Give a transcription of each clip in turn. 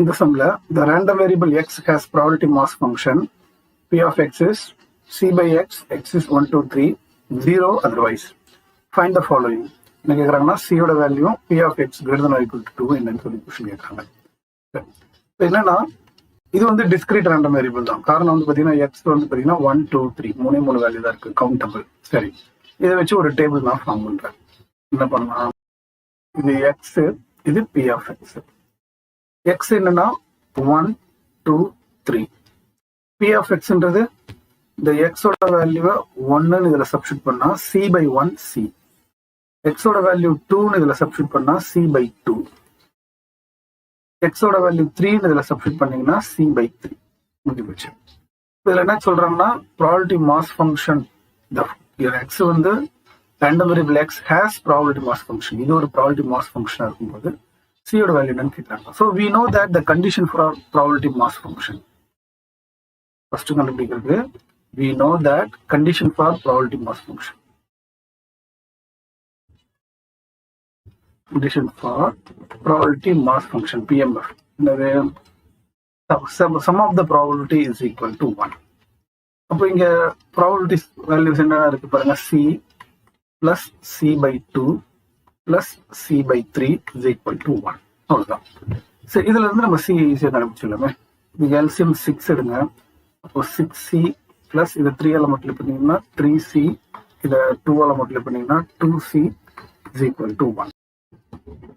இந்த சம்ல the random variable x has probability mass function p of x is c by x, x is 1, 2, 3, 0 otherwise. Find the following. என்ன கேட்குறாங்கன்னா சியோட value p of x greater than or equal to 2 என்னன்னு சொல்லி question கேட்குறாங்க. என்னன்னா இது வந்து discrete random variable தான். காரணம் வந்து பார்த்தீங்கன்னா எக்ஸ் வந்து பார்த்தீங்கன்னா 1, 2, 3 மூணு வேல்யூ தான் இருக்கு, கவுண்டபிள். சரி, இதை வச்சு ஒரு டேபிள் நான் ஃபார்ம் பண்றேன். என்ன பண்ணலாம், இது எக்ஸ், இது p of x. எக்ஸ் என்னன்னா 1, 2, 3. p of xன்றது இந்த எக்ஸோட வேல்யூவை 1ன்னு இதுல சப்ஸ்டிட் பண்ணா c by 1 c, எக்ஸோட வேல்யூ 2ன்னு இதுல சப்ஸ்டிட் பண்ணா c by 2, எக்ஸோட வேல்யூ 3ன்னு இதுல சப்ஸ்டிட் பண்ணீங்கன்னா c by 3 முடிஞ்சு போச்சு. இதுல என்ன சொல்றாங்கன்னா ப்ராபபிலிட்டி மாஸ் ஃபங்க்ஷன் எக்ஸ் வந்து random variable X has probability mass function, இது ஒரு ப்ராபபிலிட்டி மாஸ் ஃபங்க்ஷனா இருக்கும்போது சியோட வேல்யூ என்னன்னு கேட்கறாங்க. So we know that the condition for probability mass function first கண்டுபிடிக்கிறது, we know that condition for probability mass function. Condition for probability mass function PMF. Sum of the probability is equal to 1. அப்போ இங்க probability values என்ன இருக்கு பாருங்க, c plus c by 2 plus c by 3 is equal to 1. அவ்வளவுதான். சரி, இதுல இருந்து நம்ம c ஈஸியா கண்டுபிடிச்சிடலாமே. இது LCM 6 எடுங்க. அப்போ 6c பிளஸ் இதை 3ஆல மல்டிப்ளை பண்ணீங்கன்னா 3c, இதை 2ஆல மல்டிப்ளை பண்ணீங்கன்னா 2c is equal to 1.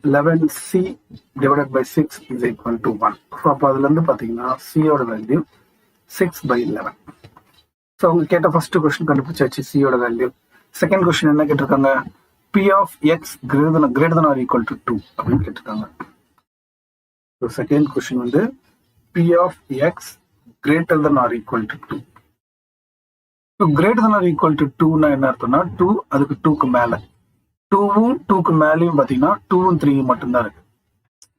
11c divided by 6 is equal to 1. So அப்போ அதுல இருந்து பார்த்தீங்கன்னா சியோட வேல்யூ 6 by 11. ஸோ அவங்க கேட்ட ஃபர்ஸ்ட் கொஸ்டின் கண்டுபிடிச்சாச்சு சியோட வேல்யூ. செகண்ட் கொஸ்டின் என்ன கேட்டிருக்காங்க, p of x greater than or equal to 2 அப்படின்னு கேட்டிருக்காங்க. ஸோ செகண்ட் கொஸ்டின் வந்து p of x greater than or equal to 2. So greater than or equal to 2னா என்ன அர்த்தம்னா 2 அதுக்கு 2க்கு மேல, 2வும் 2க்கு மேலேயும் பார்த்தீங்கன்னா 2வும் 3 மட்டும்தான் இருக்கு.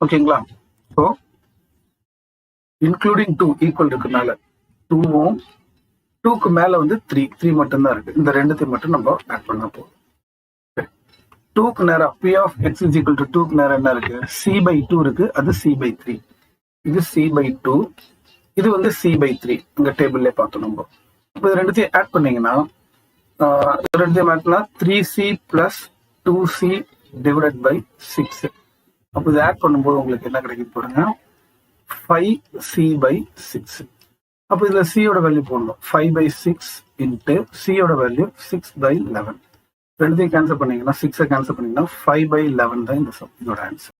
ஓகேங்களா? ஸோ இன்க்ளூடிங் 2 ஈக்குவல் இருக்கனால 2வும் 2க்கு மேல வந்து 3 மட்டும்தான் இருக்கு. இந்த ரெண்டுத்தையும் மட்டும் நம்ம ஆட் பண்ண போதும். 2க்கு நேரா p of x is equal to 2க்கு நேரா என்ன இருக்கு, c by 2 இருக்கு, அது c by 3, இது c by 2, இது வந்து c by 3. இங்க டேபிள்ல பார்த்தோம் நம்ம. இப்போ இது ரெண்டுத்தையும் ஆட் பண்ணீங்கன்னா 3c plus 2c divided by 6. அப்போ இது ஆட் பண்ணும்போது உங்களுக்கு என்ன கிடைக்கும் பாருங்க, 5c by 6. அப்போ இதுல c-யோட வேல்யூ போடணும், 5 by 6 இன்ட்டு c-யோட வேல்யூ 6 by 11. ரெண்டுத்தையும் கேன்சல் பண்ணீங்கன்னா 6 கேன்சல் பண்ணீங்கன்னா 5 by 11 தான் இதோட ஆன்சர்.